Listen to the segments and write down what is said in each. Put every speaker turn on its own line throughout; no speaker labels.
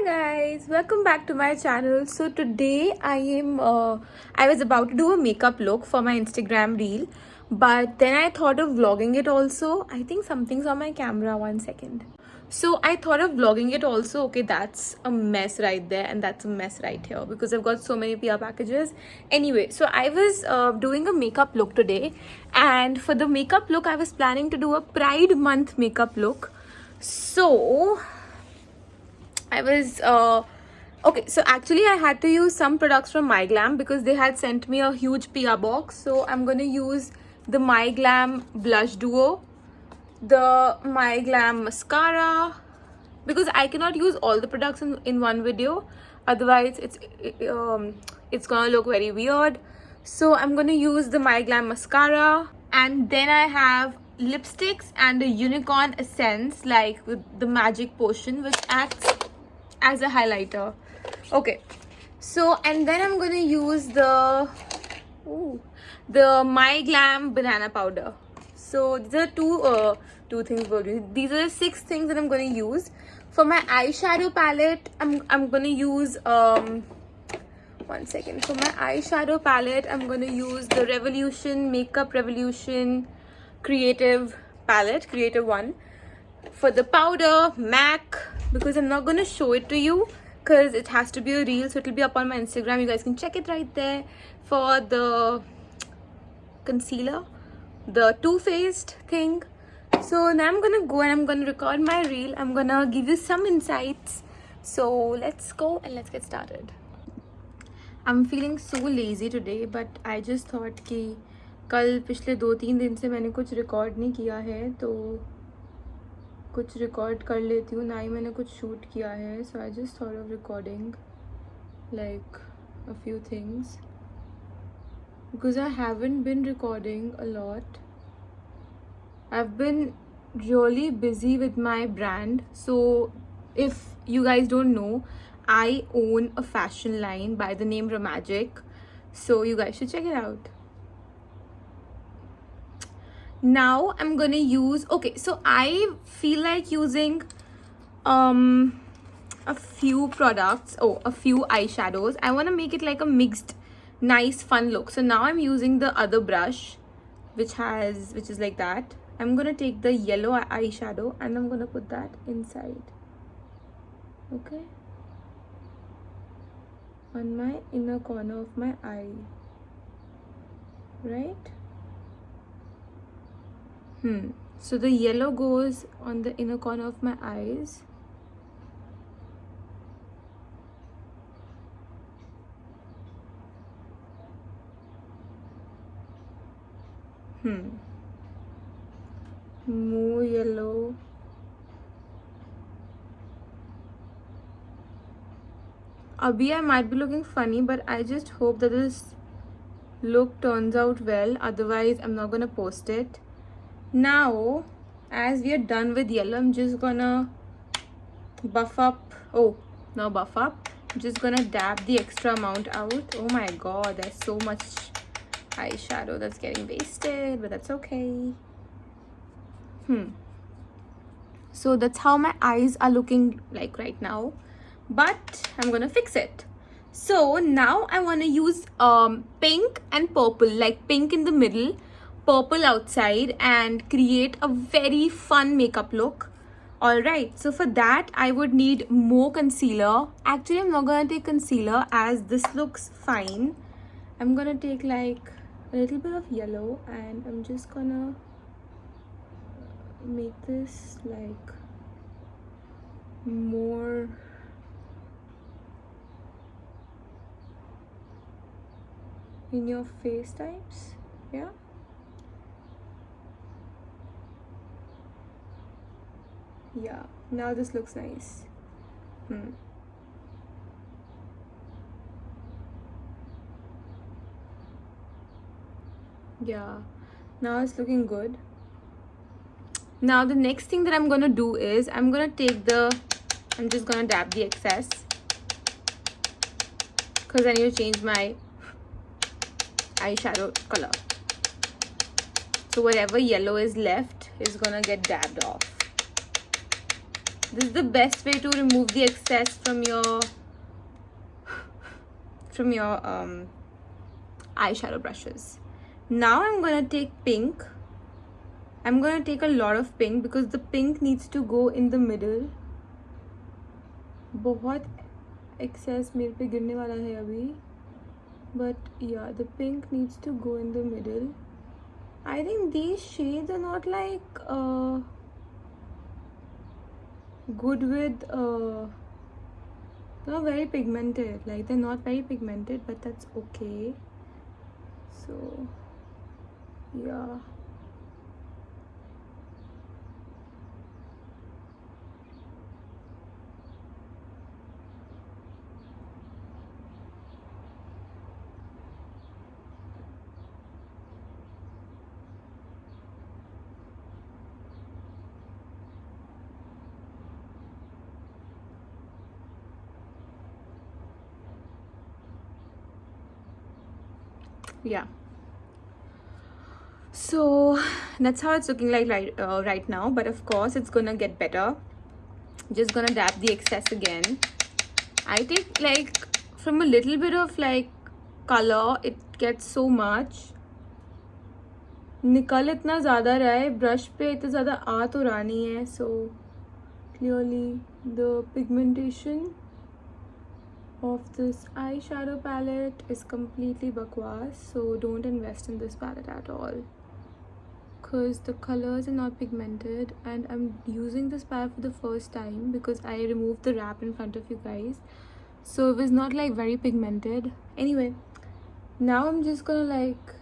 guys, welcome back to my channel. So today I was about to do a makeup look for my Instagram reel, but then I thought of vlogging it also. I think something's on my camera, 1 second. So I thought of vlogging it also. Okay, that's a mess right there, and that's a mess right here because I've got so many PR packages. Anyway, so I was doing a makeup look today, and for the makeup look I was planning to do a Pride Month makeup look. So I was okay, so actually I had to use some products from MyGlam because they had sent me a huge PR box. So I'm gonna use the MyGlam blush duo, the MyGlam mascara, because I cannot use all the products in one video, otherwise it's gonna look very weird. So I'm gonna use the MyGlam mascara, and then I have lipsticks and a unicorn essence, like with the magic potion, which acts as a highlighter. Okay, so and then I'm gonna use the MyGlam banana powder. So these are two things we're doing. These are the 6 things that I'm gonna use. For my eyeshadow palette, I'm gonna use 1 second. For my eyeshadow palette, I'm gonna use the Revolution Makeup Revolution Creative palette, Creative one. For the powder, MAC, because I'm not gonna show it to you because it has to be a reel, so it'll be up on my Instagram. You guys can check it right there. For the concealer, the Too Faced thing. So now I'm gonna go and I'm gonna record my reel. I'm gonna give you some insights. So let's go and let's get started. I'm feeling so lazy today, but I just thought कि कल पिछले 2-3 दिन से मैंने कुछ record नहीं किया है, तो कुछ रिकॉर्ड कर लेती हूँ. ना ही मैंने कुछ शूट किया है, so I just thought of recording like a few things because I haven't been recording a lot. I've been really busy with my brand. So if you guys don't know, I own a fashion line by the name Ramagic, so you guys should check it out. Now I'm gonna use, okay, so I feel like using a few products, a few eyeshadows. I want to make it like a mixed nice fun look. So now I'm using the other brush which is like that. I'm gonna take the yellow eyeshadow and I'm gonna put that inside, okay, on my inner corner of my eye, right? So the yellow goes on the inner corner of my eyes. More yellow. Abhi I might be looking funny, but I just hope that this look turns out well, otherwise I'm not gonna post it. Now as we are done with yellow, I'm just gonna buff up. I'm just gonna dab the extra amount out. Oh my god, there's so much eyeshadow that's getting wasted, but that's okay. So that's how my eyes are looking like right now, but I'm gonna fix it. So now I want to use pink and purple, like pink in the middle, purple outside, and create a very fun makeup look. Alright, so for that I would need more concealer. Actually, I'm not gonna take concealer as this looks fine. I'm gonna take like a little bit of yellow and I'm just gonna make this like more in your face types. Yeah, now this looks nice. Yeah, now it's looking good. Now the next thing that I'm gonna do is I'm just gonna dab the excess because I need to change my eyeshadow color. So whatever yellow is left is gonna get dabbed off. This is the best way to remove the excess from your eyeshadow brushes. Now I'm gonna take pink. I'm gonna take a lot of pink because the pink needs to go in the middle. बहुत excess मेरे पे गिरने वाला है अभी. But yeah, the pink needs to go in the middle. I think these shades are not like good with they're not very pigmented. Like they're not very pigmented, but that's okay. So yeah. Yeah, so that's how it's looking like right now, but of course it's gonna get better. Just gonna dab the excess again. I take like from a little bit of like color, it gets so much. निकल इतना ज़्यादा रहा है brush पे, इतना ज़्यादा आ तो रहा नहीं है. So clearly the pigmentation of this eyeshadow palette is completely bakwas, so don't invest in this palette at all because the colors are not pigmented, and I'm using this palette for the first time because I removed the wrap in front of you guys, so it was not like very pigmented. Anyway, now I'm just gonna like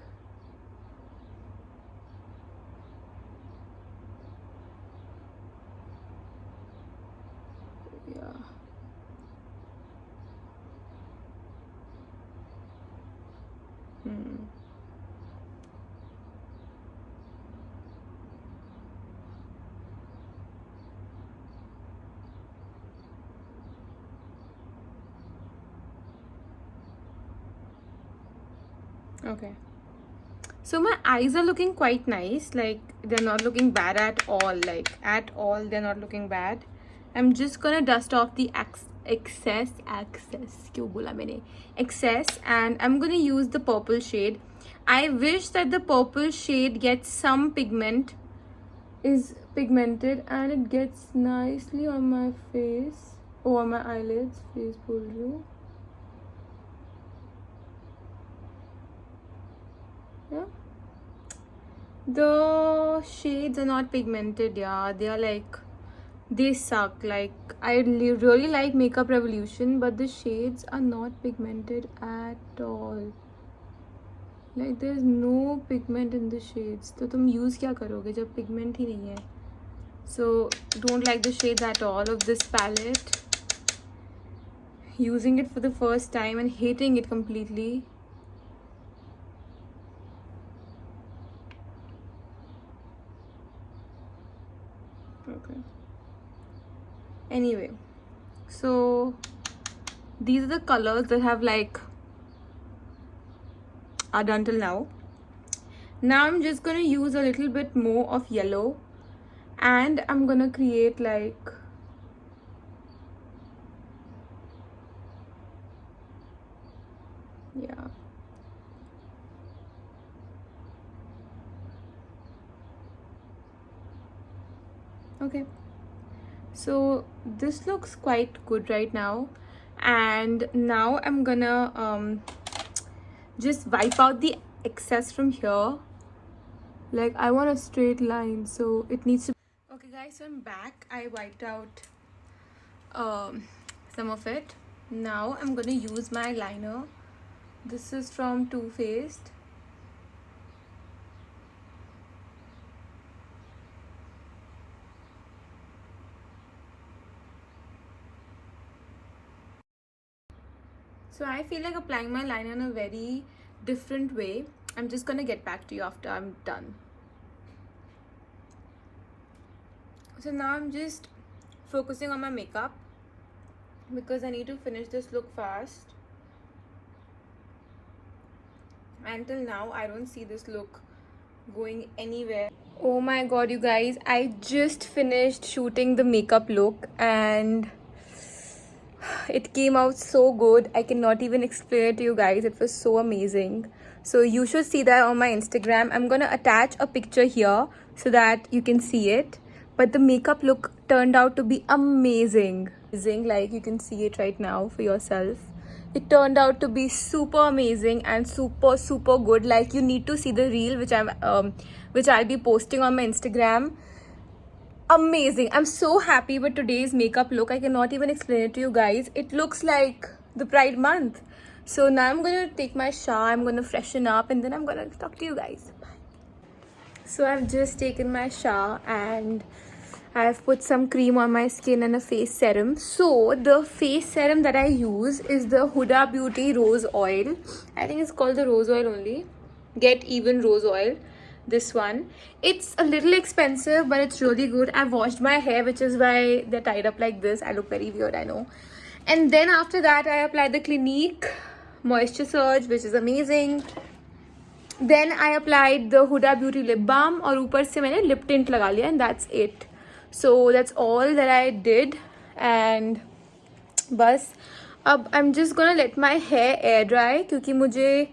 yeah. Okay, so my eyes are looking quite nice. Like they're not looking bad at all. Like at all, they're not looking bad. I'm just gonna dust off the excess. क्यों बोला मैंने? Excess, and I'm gonna use the purple shade. I wish that the purple shade gets some pigment, is pigmented, and it gets nicely on my face or on my eyelids. Face बोल रही हूँ. Yeah, the shades are not pigmented. Yeah, they are like, they suck. Like I really like Makeup Revolution, but the shades are not pigmented at all. Like there's no pigment in the shades. तो तुम use क्या करोगे जब pigment ही नहीं है? So don't like the shades at all of this palette. Using it for the first time and hating it completely. Okay. Anyway, so these are the colors that have like are done till now. Now I'm just gonna use a little bit more of yellow, and I'm gonna create like yeah. Okay, so this looks quite good right now, and now I'm gonna just wipe out the excess from here. Like I want a straight line, so it needs to. Okay guys, so I'm back. I wiped out some of it. Now I'm gonna use my liner. This is from Too Faced. So I feel like applying my liner in a very different way. I'm just gonna get back to you after I'm done. So now I'm just focusing on my makeup because I need to finish this look fast. Until now, I don't see this look going anywhere. Oh my god, you guys, I just finished shooting the makeup look and it came out so good. I cannot even explain it to you guys. It was so amazing. So you should see that on my Instagram. I'm gonna attach a picture here so that you can see it. But the makeup look turned out to be amazing. Like you can see it right now for yourself. It turned out to be super amazing and super good. Like you need to see the reel which I'll be posting on my Instagram. Amazing. I'm so happy with today's makeup look. I cannot even explain it to you guys. It looks like the Pride month. So now I'm gonna take my shower, I'm gonna freshen up, and then I'm gonna talk to you guys. Bye. So I've just taken my shower and I've put some cream on my skin and a face serum. So the face serum that I use is the Huda Beauty Rose Oil. I think it's called the Rose Oil only. Get Even Rose Oil. This one. It's a little expensive, but it's really good. I washed my hair, which is why they're tied up like this. I look very weird, I know. And then after that, I applied the Clinique Moisture Surge, which is amazing. Then I applied the Huda Beauty Lip Balm और ऊपर से मैंने lip tint लगा लिया and that's it. So that's all that I did and बस अब I'm just gonna let my hair air dry क्योंकि मुझे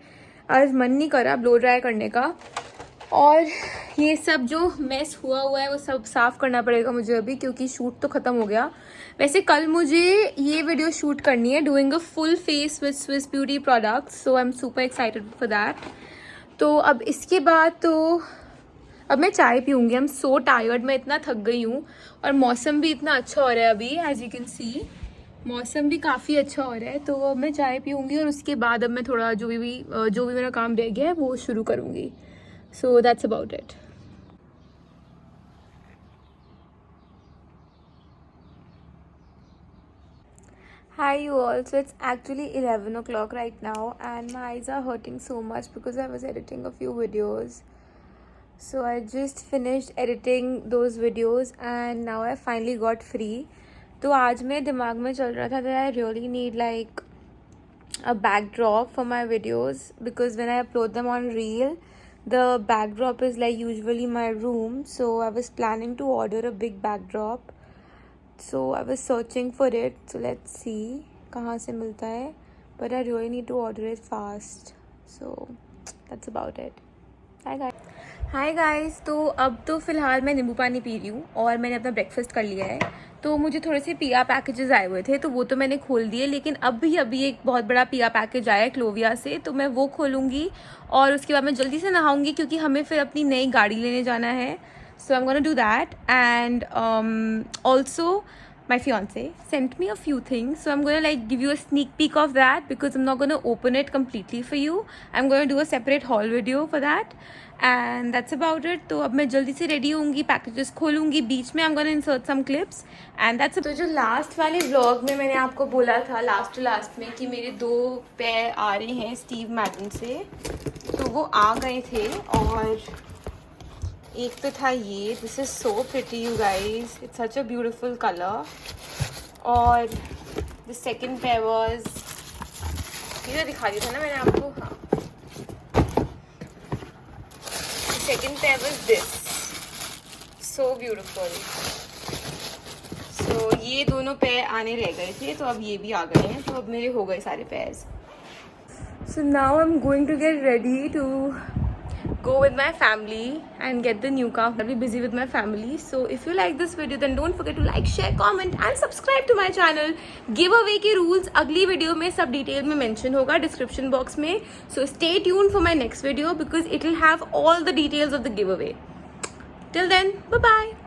आज मन नहीं करा blow dry करने का और ये सब जो मेस हुआ है वो सब साफ़ करना पड़ेगा मुझे अभी क्योंकि शूट तो ख़त्म हो गया. वैसे कल मुझे ये वीडियो शूट करनी है doing a full face with Swiss beauty products. So I am super excited for that. तो अब इसके बाद तो अब मैं चाय पीऊँगी. I am so tired. मैं इतना थक गई हूँ और मौसम भी इतना अच्छा हो रहा है अभी. एज यू कैन सी मौसम भी काफ़ी अच्छा हो रहा है. तो अब मैं चाय पीऊँगी और उसके बाद अब मैं थोड़ा जो भी मेरा काम रह गया है वो शुरू करूँगी. So that's about it. Hi you all. So it's actually 11 o'clock right now and my eyes are hurting so much because I was editing a few videos. So I just finished editing those videos and now I finally got free. तो आज मेरे दिमाग में चल रहा था that I really need like a backdrop for my videos because when I upload them on Reel, the backdrop is like usually my room. So I was planning to order a big backdrop. So I was searching for it. So let's see कहाँ से मिलता है. But I really need to order it fast. So that's about it. Hi guys. तो अब तो फ़िलहाल मैं नींबू पानी पी रही हूँ और मैंने अपना ब्रेकफास्ट कर लिया है. तो मुझे थोड़े से पिया पैकेजेस आए हुए थे तो वो तो मैंने खोल दिए. लेकिन अभी एक बहुत बड़ा पिया पैकेज आया है क्लोविया से तो मैं वो खोलूँगी और उसके बाद मैं जल्दी से नहाऊँगी क्योंकि हमें फिर अपनी नई गाड़ी लेने जाना है. So I am gonna do that and also my fiance sent me a few things, so I'm gonna like give you a sneak peek of that because I'm not gonna open it completely for you. I'm gonna do a separate haul video for that and that's about it. तो अब मैं जल्दी से ready होंगी, packages खोलूँगी, बीच में I'm gonna insert some clips and that's it. तो जो लास्ट वाले व्लॉग में मैंने आपको बोला था लास्ट में कि मेरे 2 पैर आ रहे हैं स्टीव मैडन से तो वो आ गए थे और एक तो था ये. This is so pretty you guys. It's such a beautiful colour. और द सेकेंड पेयर वाज ये दिखा दिया था ना मैंने आपको. हाँ the second pair was this. So beautiful. So ये दोनों पेयर आने रह गए थे तो अब ये भी आ गए हैं तो अब मेरे हो गए सारे pairs. So now I am going to get ready to go with my family and get the new car. I'll be busy with my family. So if you like this video then don't forget to like, share, comment and subscribe to my channel. Giveaway के rules अगली video में सब detail में mention होगा description box में. So stay tuned for my next video because it will have all the details of the giveaway. Till then, bye bye.